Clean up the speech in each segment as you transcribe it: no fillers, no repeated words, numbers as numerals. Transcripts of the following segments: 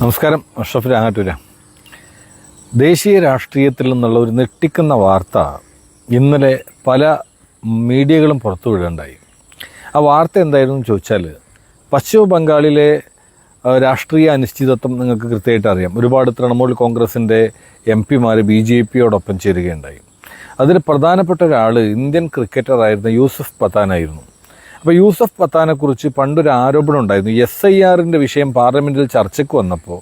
നമസ്കാരം. അഷ്റഫ് രാങ്ങാട്ടൂര. ദേശീയ രാഷ്ട്രീയത്തിൽ നിന്നുള്ള ഒരു ഞെട്ടിക്കുന്ന വാർത്ത ഇന്നലെ പല മീഡിയകളും പുറത്തുവിടുകയുണ്ടായി. ആ വാർത്ത എന്തായിരുന്നു ചോദിച്ചാൽ, പശ്ചിമ ബംഗാളിലെ രാഷ്ട്രീയ അനിശ്ചിതത്വം നിങ്ങൾക്ക് കൃത്യമായിട്ട് അറിയാം. ഒരുപാട് തൃണമൂൽ കോൺഗ്രസിൻ്റെ MP-മാർ BJP-യോടൊപ്പം ചേരുകയുണ്ടായി. അതിൽ പ്രധാനപ്പെട്ട ഒരാൾ ഇന്ത്യൻ ക്രിക്കറ്ററായിരുന്ന യൂസഫ് പത്താനായിരുന്നു. അപ്പോൾ യൂസഫ് പത്താനെക്കുറിച്ച് പണ്ടൊരു ആരോപണം ഉണ്ടായിരുന്നു. SIR-ൻ്റെ വിഷയം പാർലമെൻറ്റിൽ ചർച്ചയ്ക്ക് വന്നപ്പോൾ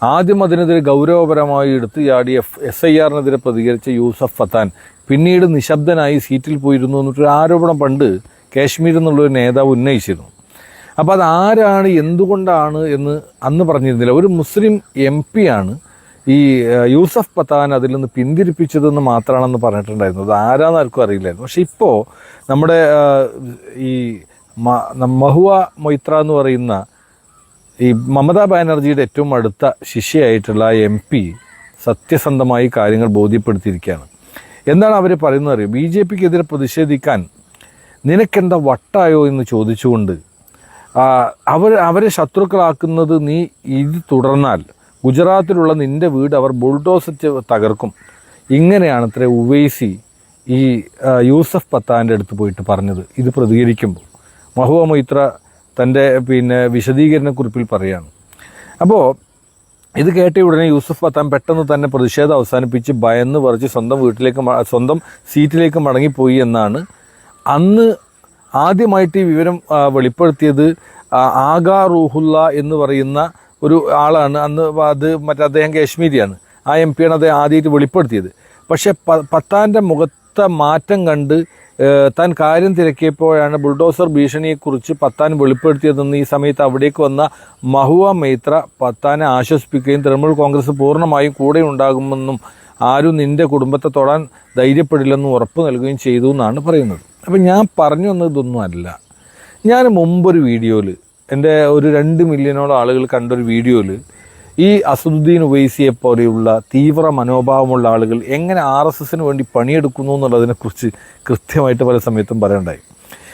ആദ്യം അതിനെതിരെ ഗൗരവപരമായി എടുത്തു ചാടിയ SIR-നെതിരെ പ്രതികരിച്ച യൂസഫ് പത്താൻ പിന്നീട് നിശബ്ദനായി സീറ്റിൽ പോയിരുന്നു എന്നിട്ടൊരു ആരോപണം പണ്ട് കാശ്മീരിൽ നിന്നുള്ളൊരു നേതാവ് ഉന്നയിച്ചിരുന്നു. അപ്പോൾ അതാരാണ്, എന്തുകൊണ്ടാണ് എന്ന് അന്ന് പറഞ്ഞിരുന്നില്ല. ഒരു മുസ്ലിം MP-യാണ് ഈ യൂസഫ് പത്താൻ അതിൽ നിന്ന് പിന്തിരിപ്പിച്ചതെന്ന് മാത്രമാണെന്ന് പറഞ്ഞിട്ടുണ്ടായിരുന്നു. അത് ആരാന്ന് ആർക്കും അറിയില്ലായിരുന്നു. പക്ഷെ ഇപ്പോൾ നമ്മുടെ ഈ മഹുവ മൊയ്ത്ര എന്ന് പറയുന്ന ഈ മമതാ ബാനർജിയുടെ ഏറ്റവും അടുത്ത ശിഷ്യയായിട്ടുള്ള MP സത്യസന്ധമായി കാര്യങ്ങൾ ബോധ്യപ്പെടുത്തിയിരിക്കുകയാണ്. എന്താണ് അവർ പറയുന്നത് അറിയോ? BJP-ക്കെതിരെ പ്രതിഷേധിക്കാൻ നിനക്കെന്താ വട്ടായോ എന്ന് ചോദിച്ചുകൊണ്ട് അവരെ ശത്രുക്കളാക്കുന്നത് നീ ഇത് തുടർന്നാൽ ഗുജറാത്തിലുള്ള നിൻ്റെ വീട് അവർ ബുൾഡോസ് തകർക്കും. ഇങ്ങനെയാണ് അത്ര ഉവൈസി ഈ യൂസഫ് പത്താൻ്റെ അടുത്ത് പോയിട്ട് പറഞ്ഞത്. ഇത് പ്രതികരിക്കുമ്പോൾ മഹുവ മൊയ്ത്ര തൻ്റെ വിശദീകരണക്കുറിപ്പിൽ പറയുകയാണ്. അപ്പോൾ ഇത് കേട്ട ഉടനെ യൂസഫ് പത്താൻ പെട്ടെന്ന് തന്നെ പ്രതിഷേധം അവസാനിപ്പിച്ച് ഭയന്ന് പറിച്ച് സ്വന്തം സീറ്റിലേക്ക് മടങ്ങിപ്പോയി എന്നാണ് അന്ന് ആദ്യമായിട്ട് ഈ വിവരം വെളിപ്പെടുത്തിയത്. ആഗാ റൂഹുല്ല എന്ന് പറയുന്ന ഒരു ആളാണ് അന്ന്. അദ്ദേഹം കാശ്മീരിയാണ്. ആ MP-യാണ് അദ്ദേഹം ആദ്യമായിട്ട് വെളിപ്പെടുത്തിയത്. പക്ഷേ പത്താൻ്റെ മുഖത്തെ മാറ്റം കണ്ട് താൻ കാര്യം തിരക്കിയപ്പോഴാണ് ബുൾഡോസർ ഭീഷണിയെക്കുറിച്ച് പത്താൻ വെളിപ്പെടുത്തിയതെന്ന് ഈ സമയത്ത് അവിടേക്ക് വന്ന മഹുവ മൈത്ര പത്താനെ ആശ്വസിപ്പിക്കുകയും തൃണമൂൽ കോൺഗ്രസ് പൂർണ്ണമായും കൂടെ ഉണ്ടാകുമെന്നും ആരും നിൻ്റെ കുടുംബത്തെ തൊടാൻ ധൈര്യപ്പെടില്ലെന്നും ഉറപ്പ് നൽകുകയും ചെയ്തു എന്നാണ് പറയുന്നത്. അപ്പം ഞാൻ പറഞ്ഞു വന്നത് ഇതൊന്നും അല്ല. ഞാൻ മുമ്പൊരു വീഡിയോയിൽ, എൻ്റെ ഒരു 2 മില്യണോളം ആളുകൾ കണ്ടൊരു വീഡിയോയിൽ ഈ അസദുദ്ദീൻ ഉവൈസിയെ പോലെയുള്ള തീവ്ര മനോഭാവമുള്ള ആളുകൾ എങ്ങനെ RSSന് വേണ്ടി പണിയെടുക്കുന്നു എന്നുള്ളതിനെക്കുറിച്ച് കൃത്യമായിട്ട് പല സമയത്തും പറയണ്ടായി.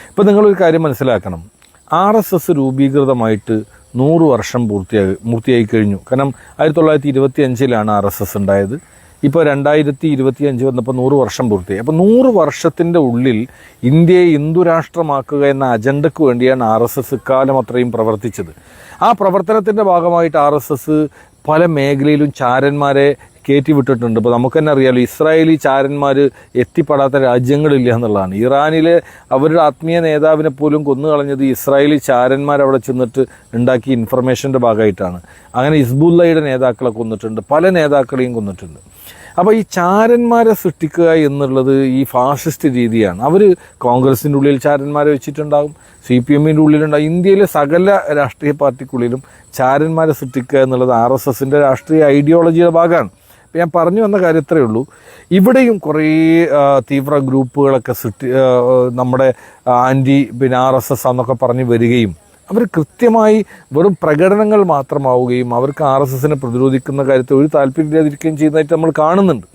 ഇപ്പോൾ നിങ്ങളൊരു കാര്യം മനസ്സിലാക്കണം. RSS രൂപീകൃതമായിട്ട് 100 വർഷം പൂർത്തിയായി കഴിഞ്ഞു. കാരണം 1925-ലാണ് RSS ഉണ്ടായത്. ഇപ്പോൾ 2025 വന്നപ്പോൾ 100 വർഷം പൂർത്തിയായി. അപ്പോൾ 100 വർഷത്തിൻ്റെ ഉള്ളിൽ ഇന്ത്യയെ ഹിന്ദുരാഷ്ട്രമാക്കുക എന്ന അജണ്ടയ്ക്ക് വേണ്ടിയാണ് RSS ഇക്കാലം അത്രയും പ്രവർത്തിച്ചത്. ആ പ്രവർത്തനത്തിൻ്റെ ഭാഗമായിട്ട് RSS പല മേഖലയിലും ചാരന്മാരെ കയറ്റിവിട്ടിട്ടുണ്ട്. ഇപ്പോൾ നമുക്ക് തന്നെ അറിയാമല്ലോ, ഇസ്രായേലി ചാരന്മാർ എത്തിപ്പെടാത്ത രാജ്യങ്ങളില്ല എന്നുള്ളതാണ്. ഇറാനിലെ അവരുടെ ആത്മീയ നേതാവിനെ പോലും കൊന്നുകളഞ്ഞത് ഇസ്രായേലി ചാരന്മാർ അവിടെ ചെന്നിട്ട് ഉണ്ടാക്കിയ ഇൻഫർമേഷൻ്റെ ഭാഗമായിട്ടാണ്. അങ്ങനെ ഹിസ്ബുള്ളയുടെ നേതാക്കളെ കൊന്നിട്ടുണ്ട്, പല നേതാക്കളെയും കൊന്നിട്ടുണ്ട്. അപ്പോൾ ഈ ചാരന്മാരെ സൃഷ്ടിക്കുക എന്നുള്ളത് ഈ ഫാസിസ്റ്റ് രീതിയാണ്. അവർ കോൺഗ്രസിൻ്റെ ഉള്ളിൽ ചാരന്മാരെ വെച്ചിട്ടുണ്ടാകും, CPM-ൻ്റെ ഉള്ളിലുണ്ടാകും. ഇന്ത്യയിലെ സകല രാഷ്ട്രീയ പാർട്ടിക്കുള്ളിലും ചാരന്മാരെ സൃഷ്ടിക്കുക എന്നുള്ളത് RSSൻ്റെ രാഷ്ട്രീയ ഐഡിയോളജിയുടെ ഭാഗമാണ്. അപ്പോൾ ഞാൻ പറഞ്ഞു വന്ന കാര്യം ഇത്രയേ ഉള്ളൂ. ഇവിടെയും കുറേ തീവ്ര ഗ്രൂപ്പുകളൊക്കെ നമ്മുടെ RSS എന്നൊക്കെ പറഞ്ഞ് വരികയും അവർ കൃത്യമായി വെറും പ്രകടനങ്ങൾ മാത്രമാവുകയും അവർക്ക് RSSനെ പ്രതിരോധിക്കുന്ന കാര്യത്തിൽ ഒരു താല്പര്യമില്ലാതിരിക്കുകയും ചെയ്യുന്നതായിട്ട് നമ്മൾ കാണുന്നുണ്ട്.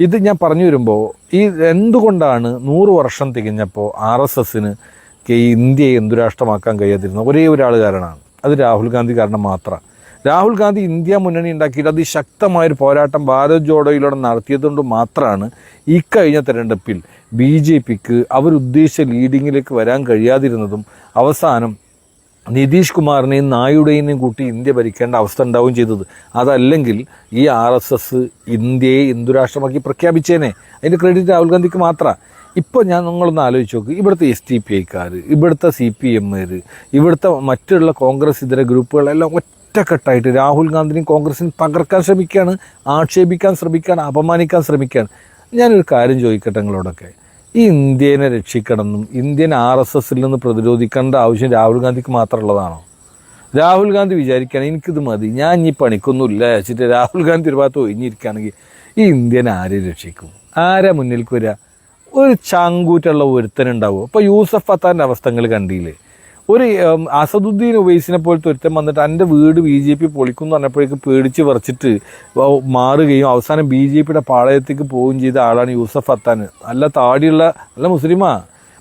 ഇത് ഞാൻ പറഞ്ഞു വരുമ്പോൾ ഈ എന്തുകൊണ്ടാണ് 100 വർഷം തികഞ്ഞപ്പോൾ RSSന് ഇന്ത്യയെ ഹിന്ദുരാഷ്ട്രമാക്കാൻ കഴിയാതിരുന്ന ഒരേ ഒരാൾ കാരണമാണ്. അത് രാഹുൽ ഗാന്ധി കാരണം മാത്രമാണ്. രാഹുൽ ഗാന്ധി ഇന്ത്യ മുന്നണി ഉണ്ടാക്കിയിട്ട് അതിശക്തമായൊരു പോരാട്ടം ഭാരത് ജോഡോയിലൂടെ നടത്തിയതുകൊണ്ട് മാത്രമാണ് ഈ കഴിഞ്ഞ തെരഞ്ഞെടുപ്പിൽ BJP-ക്ക് അവരുദ്ദേശിച്ച ലീഡിങ്ങിലേക്ക് വരാൻ കഴിയാതിരുന്നതും അവസാനം നിതീഷ് കുമാറിനെയും നായിഡുവിനെയും കൂട്ടി ഇന്ത്യ ഭരിക്കേണ്ട അവസ്ഥ ഉണ്ടാവുകയും ചെയ്തത്. അതല്ലെങ്കിൽ ഈ RSS ഇന്ത്യയെ ഹിന്ദുരാഷ്ട്രമാക്കി പ്രഖ്യാപിച്ചേനെ. അതിൻ്റെ ക്രെഡിറ്റ് രാഹുൽ ഗാന്ധിക്ക് മാത്രമാണ്. ഇപ്പോൾ നിങ്ങളൊന്ന് ആലോചിച്ച് നോക്ക്. ഇവിടുത്തെ SDPI-ക്കാർ, ഇവിടുത്തെ CPM-മാർ, ഇവിടുത്തെ മറ്റുള്ള കോൺഗ്രസ് ഇതര ഗ്രൂപ്പുകളെല്ലാം ഒറ്റക്കെട്ടായിട്ട് രാഹുൽ ഗാന്ധിനെയും കോൺഗ്രസിനും തകർക്കാൻ ശ്രമിക്കുകയാണ്, ആക്ഷേപിക്കാൻ ശ്രമിക്കുകയാണ്, അപമാനിക്കാൻ ശ്രമിക്കുകയാണ്. ഞാനൊരു കാര്യം ചോദിക്കട്ടെ നിങ്ങളോടൊക്കെ. ഈ ഇന്ത്യനെ രക്ഷിക്കണമെന്നും ഇന്ത്യൻ RSSൽ നിന്ന് പ്രതിരോധിക്കേണ്ട ആവശ്യം രാഹുൽ ഗാന്ധിക്ക് മാത്രമുള്ളതാണോ? രാഹുൽ ഗാന്ധി വിചാരിക്കുകയാണ് എനിക്കിത് മതി, ഞാൻ ഇനി പണിക്കൊന്നുമില്ല വെച്ചിട്ട് രാഹുൽ ഗാന്ധി ഒരു ഭാഗത്ത് ഒഴിഞ്ഞിരിക്കുകയാണെങ്കിൽ ഈ ഇന്ത്യനെ ആരെ രക്ഷിക്കും? ആരാ മുന്നിലേക്ക് വരിക? ഒരു ചങ്കൂറ്റുള്ള ഒരുത്തനുണ്ടാവുമോ? ഇപ്പോൾ യൂസഫ് പത്താൻ്റെ അവസ്ഥകൾ കണ്ടില്ലേ? ഒരു അസദുദ്ദീൻ ഉവൈസിനെ പോലത്തെ ഒരുത്തൻ വന്നിട്ട് എൻ്റെ വീട് BJP പൊളിക്കുമെന്ന് പറഞ്ഞപ്പോഴേക്ക് പേടിച്ച് വിറച്ചിട്ട് മാറുകയും അവസാനം BJP-യുടെ പാളയത്തേക്ക് പോവുകയും ചെയ്ത ആളാണ് യൂസഫ് പത്താൻ. നല്ല താടിയുള്ള നല്ല മുസ്ലിമാ.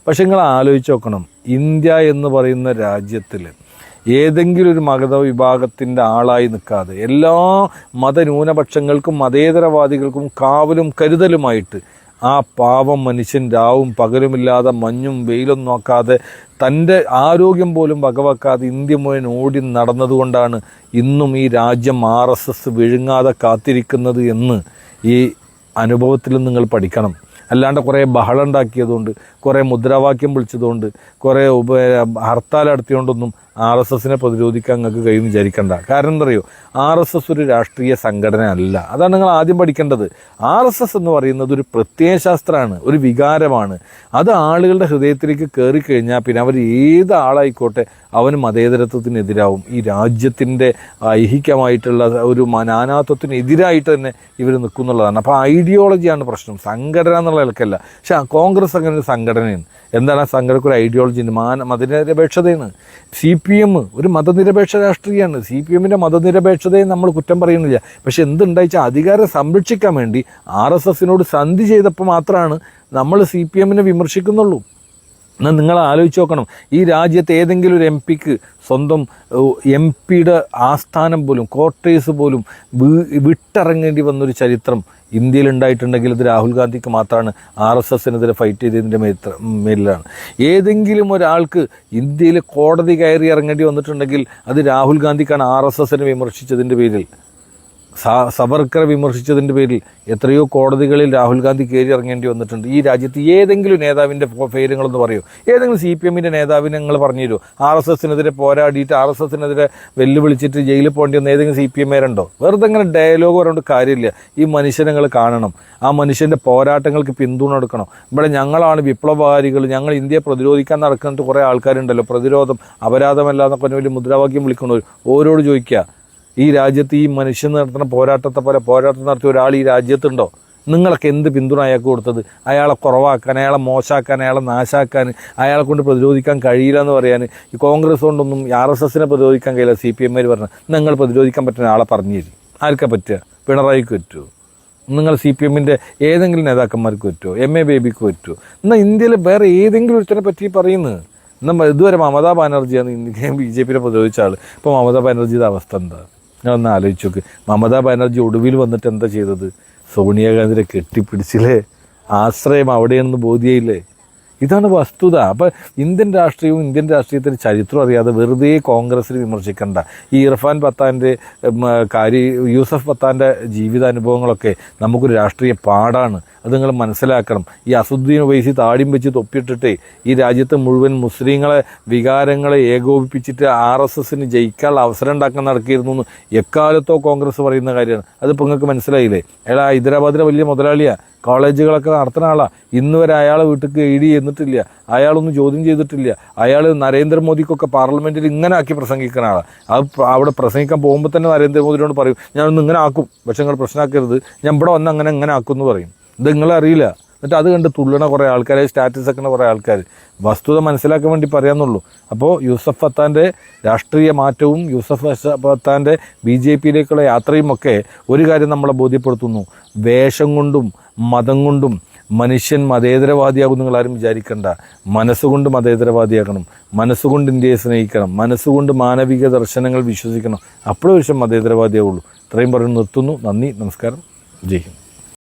പക്ഷെ നിങ്ങൾ ആലോചിച്ച് നോക്കണം, ഇന്ത്യ എന്ന് പറയുന്ന രാജ്യത്തിൽ ഏതെങ്കിലും ഒരു മതവിഭാഗത്തിൻ്റെ ആളായി നിൽക്കാതെ എല്ലാ മതന്യൂനപക്ഷങ്ങൾക്കും മതേതരവാദികൾക്കും കാവലും കരുതലുമായിട്ട് ആ പാവം മനുഷ്യൻ രാവും പകലുമില്ലാതെ മഞ്ഞും വെയിലും നോക്കാതെ തൻ്റെ ആരോഗ്യം പോലും വകവെക്കാതെ ഇന്ത്യ മുഴുവൻ ഓടി നടന്നതുകൊണ്ടാണ് ഇന്നും ഈ രാജ്യം RSS വിഴുങ്ങാതെ കാത്തിരിക്കുന്നത് എന്ന് ഈ അനുഭവത്തിൽ നിങ്ങൾ പഠിക്കണം. അല്ലാണ്ട് കുറേ ബഹളം ഉണ്ടാക്കിയതുകൊണ്ട്, കുറേ മുദ്രാവാക്യം വിളിച്ചതുകൊണ്ട്, കുറേ ഹർത്താൽ നടത്തിയോണ്ടൊന്നും RSSനെ പ്രതിരോധിക്കാൻ നിങ്ങൾക്ക് കഴിയും വിചാരിക്കേണ്ട. കാരണം എന്താ അറിയോ, RSS ഒരു രാഷ്ട്രീയ സംഘടന അല്ല. അതാണ് നിങ്ങൾ ആദ്യം പഠിക്കേണ്ടത്. RSS എന്ന് പറയുന്നത് ഒരു പ്രത്യയശാസ്ത്രമാണ്, ഒരു വികാരമാണ്. അത് ആളുകളുടെ ഹൃദയത്തിലേക്ക് കയറി കഴിഞ്ഞാൽ പിന്നെ അവർ ഏത് ആളായിക്കോട്ടെ അവന് മതേതരത്വത്തിനെതിരാവും. ഈ രാജ്യത്തിൻ്റെ ഐഹികമായിട്ടുള്ള ഒരു നാനാത്വത്തിനെതിരായിട്ട് തന്നെ ഇവർ നിൽക്കുന്നുള്ളതാണ്. അപ്പോൾ ഐഡിയോളജിയാണ് പ്രശ്നം, സംഘടന എന്നുള്ള നിലക്കല്ല. പക്ഷെ കോൺഗ്രസ് അങ്ങനെ ഒരു സംഘടനയാണ്. എന്താണ് ആ സംഘടനയ്ക്ക് ഒരു ഐഡിയോളജി ഉണ്ട്, മതനിരപേക്ഷതയാണ്. CPM ഒരു മതനിരപേക്ഷ രാഷ്ട്രീയമാണ്. CPMൻ്റെ മതനിരപേക്ഷതയെ നമ്മൾ കുറ്റം പറയുന്നില്ല. പക്ഷെ എന്തുണ്ടായിച്ചാൽ അധികാരം സംരക്ഷിക്കാൻ വേണ്ടി RSSനോട് സന്ധി ചെയ്തപ്പോൾ മാത്രമാണ് നമ്മൾ CPMനെ വിമർശിക്കുന്നുള്ളൂ. എന്നാൽ നിങ്ങൾ ആലോചിച്ച് നോക്കണം, ഈ രാജ്യത്ത് ഏതെങ്കിലും ഒരു MP സ്വന്തം MP ആസ്ഥാനം പോലും ക്വാർട്ടേഴ്സ് പോലും വിട്ടിറങ്ങേണ്ടി വന്നൊരു ചരിത്രം ഇന്ത്യയിൽ ഉണ്ടായിട്ടുണ്ടെങ്കിൽ അത് രാഹുൽ ഗാന്ധിക്ക് മാത്രമാണ്. RSSനെതിരെ ഫൈറ്റ് ചെയ്തതിൻ്റെ മേലിലാണ്. ഏതെങ്കിലും ഒരാൾക്ക് ഇന്ത്യയിൽ കോടതി കയറി ഇറങ്ങേണ്ടി വന്നിട്ടുണ്ടെങ്കിൽ അത് രാഹുൽ ഗാന്ധിക്കാണ്. RSSനെ വിമർശിച്ചതിൻ്റെ പേരിൽ, സവർക്കറെ വിമർശിച്ചതിൻ്റെ പേരിൽ എത്രയോ കോടതികളിൽ രാഹുൽ ഗാന്ധി കയറി ഇറങ്ങേണ്ടി വന്നിട്ടുണ്ട്. ഈ രാജ്യത്ത് ഏതെങ്കിലും നേതാവിൻ്റെ പേരുകളെന്ന് പറയൂ, ഏതെങ്കിലും CPMൻ്റെ നേതാവിനെ നിങ്ങൾ പറഞ്ഞു തരുമോ? RSSനെതിരെ പോരാടിയിട്ട് RSSനെതിരെ വെല്ലുവിളിച്ചിട്ട് ജയിലിൽ പോകേണ്ടി വന്ന ഏതെങ്കിലും CPMകാരുണ്ടോ? വെറുതെ ഇങ്ങനെ ഡയലോഗ് പറഞ്ഞുകൊണ്ട് കാര്യമില്ല. ഈ മനുഷ്യനെ നിങ്ങൾ കാണണം, ആ മനുഷ്യൻ്റെ പോരാട്ടങ്ങൾക്ക് പിന്തുണ കൊടുക്കണം. ഇവിടെ ഞങ്ങളാണ് വിപ്ലവകാരികൾ, ഞങ്ങൾ ഇന്ത്യയെ പ്രതിരോധിക്കാൻ നടക്കുന്നിട്ട് കുറേ ആൾക്കാരുണ്ടല്ലോ, പ്രതിരോധം അപരാധമല്ല എന്നൊക്കെ വലിയ മുദ്രാവാക്യം വിളിക്കണവർ. ഓരോട് ചോദിക്കുക, ഈ രാജ്യത്ത് ഈ മനുഷ്യൻ നടത്തുന്ന പോരാട്ടത്തെ പോലെ പോരാട്ടം നടത്തിയ ഒരാൾ ഈ രാജ്യത്തുണ്ടോ? നിങ്ങളൊക്കെ എന്ത് പിന്തുണ അയാൾക്ക് കൊടുത്തത്? അയാളെ കുറവാക്കാൻ, അയാളെ മോശമാക്കാൻ, അയാളെ നാശാക്കാൻ, അയാളെ കൊണ്ട് പ്രതിരോധിക്കാൻ കഴിയില്ല എന്ന് പറയാൻ ഈ കോൺഗ്രസ് കൊണ്ടൊന്നും RSSനെ പ്രതിരോധിക്കാൻ കഴിയില്ല. CPMമാർ പറഞ്ഞു നിങ്ങൾ പ്രതിരോധിക്കാൻ പറ്റുന്ന ആളെ പറഞ്ഞു തരും. ആർക്കാ പറ്റുക? പിണറായിക്ക് പറ്റുമോ? നിങ്ങൾ CPMൻ്റെ ഏതെങ്കിലും നേതാക്കന്മാർക്ക് പറ്റുമോ? MA ബേബിക്ക് പറ്റുമോ? എന്നാൽ ഇന്ത്യയിൽ വേറെ ഏതെങ്കിലും ഒരുത്തനെ പറ്റി പറയുന്നത്? എന്നാൽ ഇതുവരെ മമതാ ബാനർജിയാണ് BJPനെ പ്രതിരോധിച്ച ആൾ. ഇപ്പോൾ മമതാ ബാനർജിയുടെ അവസ്ഥ എന്താ? ഞാനൊന്ന് ആലോചിച്ച് നോക്ക്. മമതാ ബാനർജി ഒടുവിൽ വന്നിട്ട് എന്താ ചെയ്തത്? സോണിയാഗാന്ധിയെ കെട്ടിപ്പിടിച്ചില്ലേ? ആശ്രയം അവിടെയെന്ന് ബോധ്യയില്ലേ? ഇതാണ് വസ്തുത. അപ്പോൾ ഇന്ത്യൻ രാഷ്ട്രീയവും ഇന്ത്യൻ രാഷ്ട്രീയത്തിൻ്റെ ചരിത്രം അറിയാതെ വെറുതെ കോൺഗ്രസിനെ വിമർശിക്കണ്ട. ഈ ഇർഫാൻ പത്താൻ്റെ യൂസഫ് പത്താൻ്റെ ജീവിതാനുഭവങ്ങളൊക്കെ നമുക്കൊരു രാഷ്ട്രീയ പാഠാണ്. അത് നിങ്ങൾ മനസ്സിലാക്കണം. ഈ അസുദ്ദീൻ ഒവൈസി താടിയും വെച്ച് തൊപ്പിയിട്ടിട്ട് ഈ രാജ്യത്ത് മുഴുവൻ മുസ്ലിങ്ങളെ വികാരങ്ങളെ ഏകോപിപ്പിച്ചിട്ട് RSSന് ജയിക്കാനുള്ള അവസരം ഉണ്ടാക്കാൻ നടക്കിയിരുന്നു എന്ന് എക്കാലത്തോ കോൺഗ്രസ് പറയുന്ന കാര്യമാണ്. അതിപ്പോൾ നിങ്ങൾക്ക് മനസ്സിലായില്ലേ? അയാൾ ഹൈദരാബാദിലെ വലിയ മുതലാളിയാണ്, കോളേജുകളൊക്കെ നടത്തുന്ന ആളാണ്. ഇന്ന് വരെ അയാളെ വീട്ടിലേക്ക് ED ചെന്നിട്ടില്ല, അയാളൊന്നും ചോദ്യം ചെയ്തിട്ടില്ല. അയാൾ നരേന്ദ്രമോദിക്കൊക്കെ പാർലമെൻറ്റിൽ ഇങ്ങനെ ആക്കി പ്രസംഗിക്കുന്ന ആളാണ്. അത് അവിടെ പ്രസംഗിക്കാൻ പോകുമ്പോൾ തന്നെ നരേന്ദ്രമോദിയോട് പറയും ഞാനൊന്ന് ഇങ്ങനെ ആക്കും, പക്ഷെ നിങ്ങൾ പ്രശ്നമാക്കരുത്, ഞാൻ ഇവിടെ വന്ന് അങ്ങനെ ആക്കും എന്ന് പറയും. ഇത് നിങ്ങളറിയില്ല. എന്നിട്ട് അത് കണ്ട് തുള്ളണ കുറേ ആൾക്കാർ, സ്റ്റാറ്റസ് ഒക്കെ കുറേ ആൾക്കാർ. വസ്തുത മനസ്സിലാക്കാൻ വേണ്ടി പറയാമെന്നുള്ളൂ. അപ്പോൾ യൂസഫ് പത്താൻ്റെ രാഷ്ട്രീയ മാറ്റവും യൂസഫ് പത്താൻ്റെ BJPയിലേക്കുള്ള യാത്രയും ഒക്കെ ഒരു കാര്യം നമ്മളെ ബോധ്യപ്പെടുത്തുന്നു: വേഷം കൊണ്ടും മതം കൊണ്ടും മനുഷ്യൻ മതേതരവാദിയാകും നിങ്ങളാരും വിചാരിക്കണ്ട. മനസ്സുകൊണ്ട് മതേതരവാദിയാകണം, മനസ്സുകൊണ്ട് ഇന്ത്യയെ സ്നേഹിക്കണം, മനസ്സുകൊണ്ട് മാനവിക ദർശനങ്ങൾ വിശ്വസിക്കണം. അപ്പോഴേ വിഷയം മതേതരവാദിയാവുള്ളൂ. ഇത്രയും പറഞ്ഞ് നിർത്തുന്നു. നന്ദി, നമസ്കാരം, ജയ് ഹിന്ദ്.